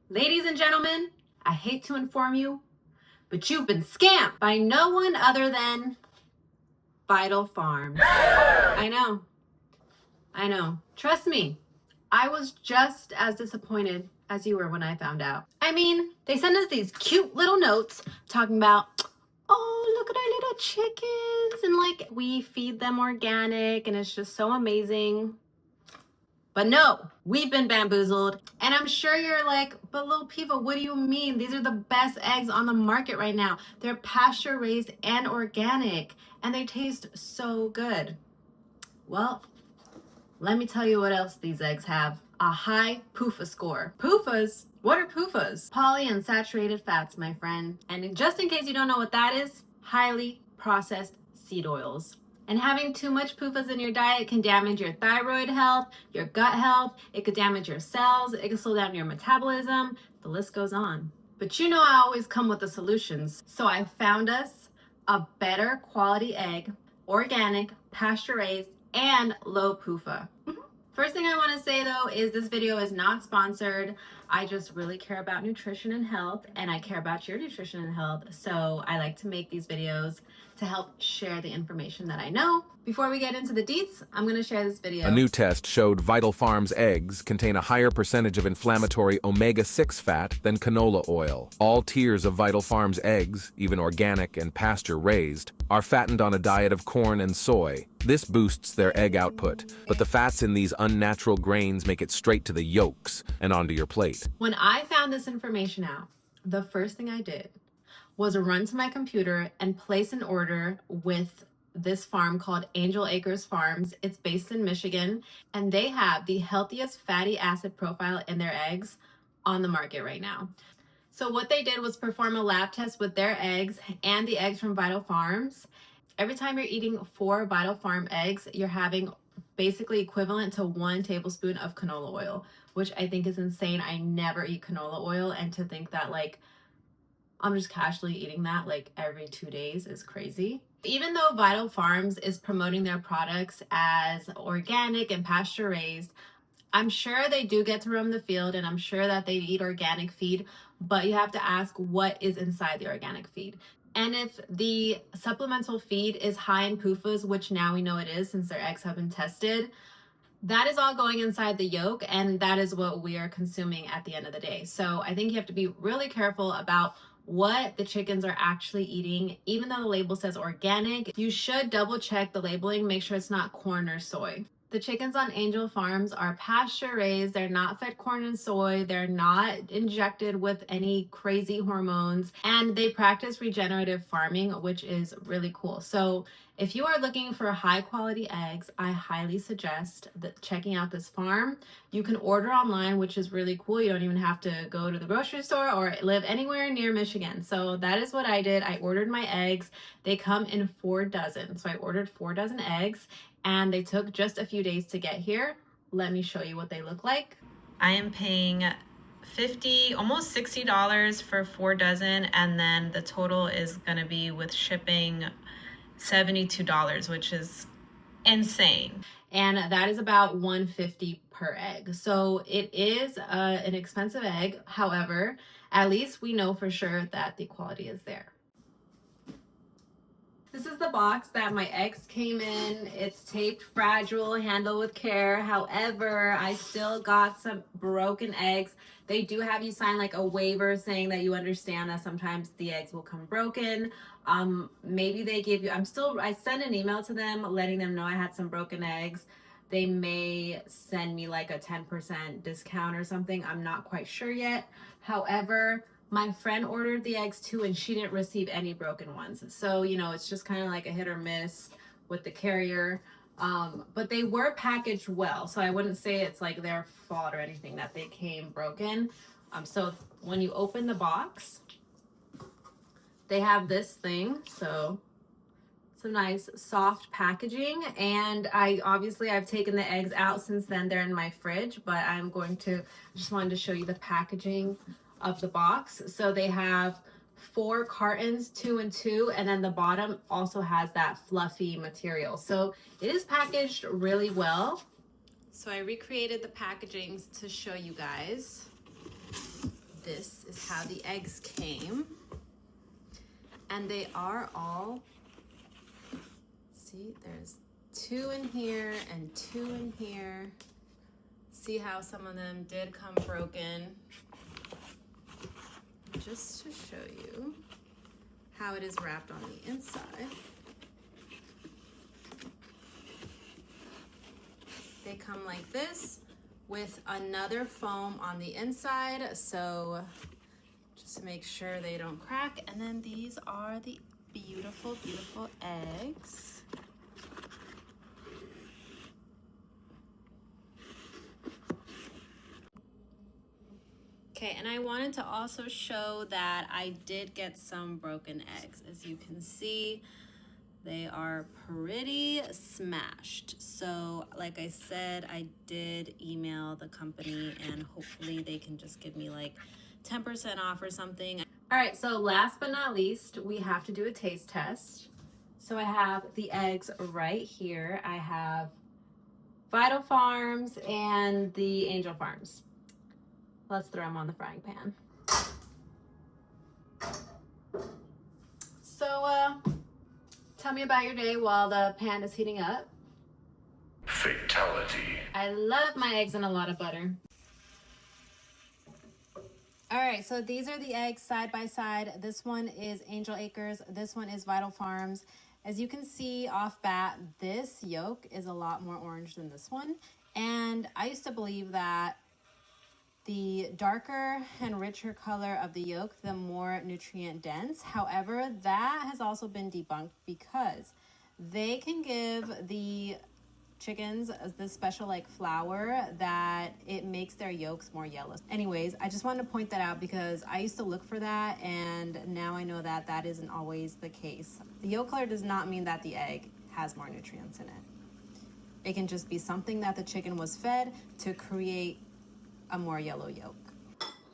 Ladies and gentlemen, I hate to inform you, but you've been scammed by no one other than Vital Farms. I know. Trust me, I was just as disappointed as you were when I found out. I mean, they send us these cute little notes talking about, oh, look at our little chickens, and like we feed them organic and it's just so amazing. But no, we've been bamboozled. And I'm sure you're like, but Lil Peeva, what do you mean? These are the best eggs on the market right now. They're pasture raised and organic, and they taste so good. Well, let me tell you what else these eggs have. A high PUFA score. PUFAs? What are PUFAs? Polyunsaturated fats, my friend. And just in case you don't know what that is, highly processed seed oils. And having too much PUFAs in your diet can damage your thyroid health, your gut health, it could damage your cells, it can slow down your metabolism, the list goes on. But you know I always come with the solutions. So I found us a better quality egg, organic, pasture raised, and low PUFA. First thing I want to say though is this video is not sponsored. I just really care about nutrition and health, and I care about your nutrition and health. So I like to make these videos to help share the information that I know. Before we get into the deets, I'm going to share this video. A new test showed Vital Farms eggs contain a higher percentage of inflammatory omega-6 fat than canola oil. All tiers of Vital Farms eggs, even organic and pasture-raised, are fattened on a diet of corn and soy. This boosts their egg output, but the fats in these unnatural grains make it straight to the yolks and onto your plate. When I found this information out, the first thing I did was run to my computer and place an order with this farm called Angel Acres Farms. It's based in Michigan, and they have the healthiest fatty acid profile in their eggs on the market right now. So what they did was perform a lab test with their eggs and the eggs from Vital Farms. Every time you're eating 4 Vital Farm eggs, you're having basically equivalent to 1 tablespoon of canola oil, which I think is insane. I never eat canola oil, and to think that like I'm just casually eating that like every 2 days is crazy. Even though Vital Farms is promoting their products as organic and pasture raised, I'm sure they do get to roam the field, and I'm sure that they eat organic feed, but you have to ask what is inside the organic feed. And if the supplemental feed is high in PUFAs, which now we know it is since their eggs have been tested, that is all going inside the yolk, and that is what we are consuming at the end of the day. So I think you have to be really careful about what the chickens are actually eating. Even though the label says organic, you should double check the labeling, make sure it's not corn or soy. The chickens on Angel Farms are pasture raised. They're not fed corn and soy. They're not injected with any crazy hormones, and they practice regenerative farming, which is really cool. So if you are looking for high quality eggs, I highly suggest checking out this farm. You can order online, which is really cool. You don't even have to go to the grocery store or live anywhere near Michigan. So that is what I did. I ordered my eggs. They come in 4 dozen. So I ordered 4 dozen eggs, and they took just a few days to get here. Let me show you what they look like. I am paying $50, almost $60 for 4 dozen, and then the total is gonna be with shipping $72, which is insane. And that is about $150 per egg. So it is an expensive egg. However, at least we know for sure that the quality is there. This is the box that my eggs came in. It's taped, fragile, handle with care. However, I still got some broken eggs. They do have you sign like a waiver saying that you understand that sometimes the eggs will come broken. Maybe they give you, I sent an email to them letting them know I had some broken eggs. They may send me like a 10% discount or something. I'm not quite sure yet. However, my friend ordered the eggs too, and she didn't receive any broken ones. So, you know, it's just kind of like a hit or miss with the carrier. But they were packaged well. So I wouldn't say it's like their fault or anything that they came broken. So when you open the box, they have this thing. So some nice soft packaging. And I've taken the eggs out since then. They're in my fridge, but just wanted to show you the packaging of the box. So they have 4 cartons, 2 and 2, and then the bottom also has that fluffy material. So it is packaged really well. So I recreated the packagings to show you guys. how the eggs came. And they are all, see, there's 2 in here and 2 in here. See how some of them did come broken. Just to show you how it is wrapped on the inside. They come like this with another foam on the inside, so just to make sure they don't crack. And then these are the beautiful, beautiful eggs. Okay, and I wanted to also show that I did get some broken eggs. As you can see, they are pretty smashed. So like I said, I did email the company and hopefully they can just give me like 10% off or something. All right, so last but not least, we have to do a taste test. So I have the eggs right here. I have Vital Farms and the Angel Farms. Let's throw them on the frying pan. So, tell me about your day while the pan is heating up. Fatality. I love my eggs in a lot of butter. All right, so these are the eggs side by side. This one is Angel Acres. This one is Vital Farms. As you can see off bat, this yolk is a lot more orange than this one. And I used to believe that the darker and richer color of the yolk, the more nutrient dense. However, that has also been debunked because they can give the chickens this special like flour that it makes their yolks more yellow. Anyways, I just wanted to point that out because I used to look for that and now I know that that isn't always the case. The yolk color does not mean that the egg has more nutrients in it. It can just be something that the chicken was fed to create a more yellow yolk.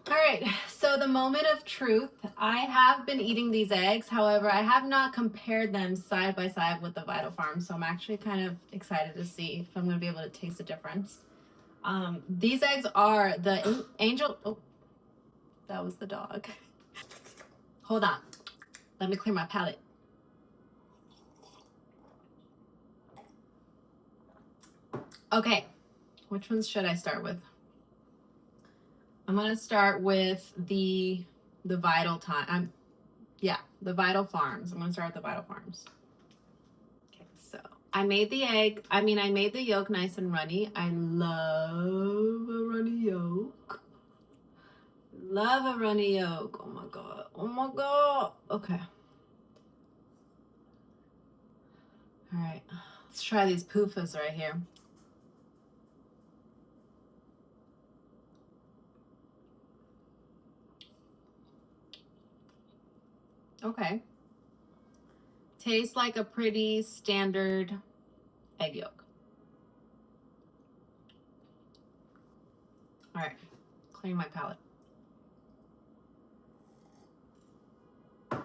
All right, so the moment of truth. I have been eating these eggs. However, I have not compared them side by side with the Vital Farm. So I'm actually kind of excited to see if I'm going to be able to taste the difference. These eggs are the Angel. Oh, that was the dog. Hold on. Let me clear my palate. Okay, which ones should I start with? I'm gonna start with the Vital Time. The Vital Farms. I'm gonna start with the Vital Farms. Okay, so I made the egg. I made the yolk nice and runny. I love a runny yolk. Love a runny yolk. Oh my god. Oh my god. Okay. All right. Let's try these PUFAs right here. Okay. Tastes like a pretty standard egg yolk. All right, clearing my palate. All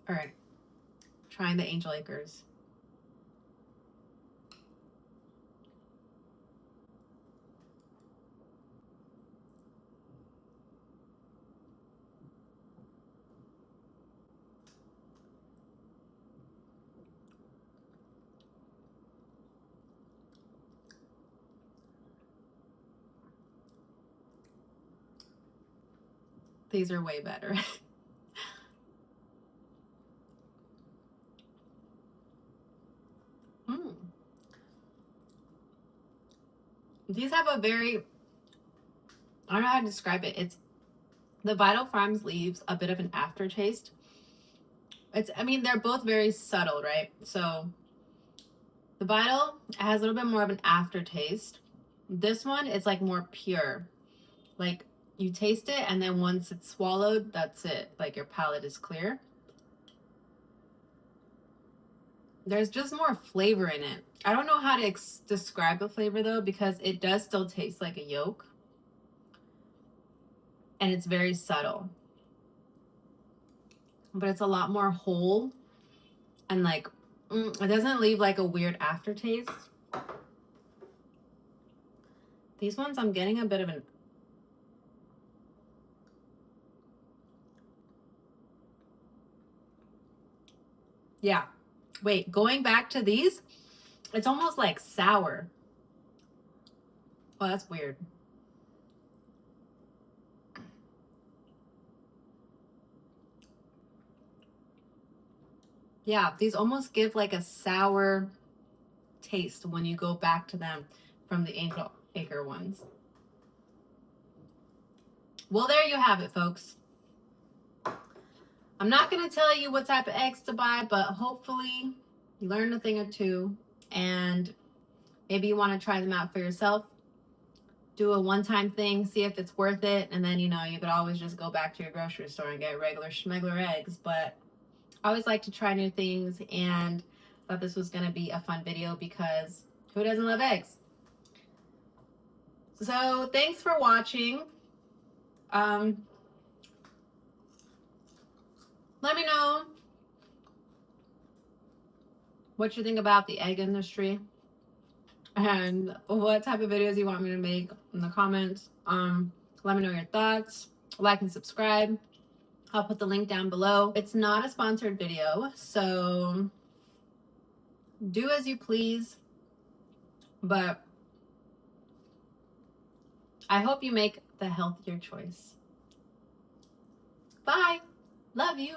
right, trying the Angel Acres. These are way better. These have a very, I don't know how to describe it. It's the Vital Farms leaves a bit of an aftertaste. They're both very subtle, right? So the Vital has a little bit more of an aftertaste. This one is like more pure. Like you taste it and then once it's swallowed, that's it. Like your palate is clear. There's just more flavor in it. I don't know how to describe the flavor though, because it does still taste like a yolk. And it's very subtle. But it's a lot more whole. And like, it doesn't leave like a weird aftertaste. These ones I'm getting a bit of an... Yeah. Wait, going back to these, it's almost like sour. Oh, that's weird. Yeah, these almost give like a sour taste when you go back to them from the Angel Acre ones. Well, there you have it, folks. I'm not going to tell you what type of eggs to buy, but hopefully you learned a thing or two, and maybe you want to try them out for yourself. Do a one-time thing, see if it's worth it, and then, you know, you could always just go back to your grocery store and get regular schmegler eggs. But I always like to try new things, and thought this was going to be a fun video because who doesn't love eggs? So thanks for watching. Let me know what you think about the egg industry and what type of videos you want me to make in the comments. Let me know your thoughts. Like and subscribe. I'll put the link down below. It's not a sponsored video, so do as you please. But I hope you make the healthier choice. Bye. Love you.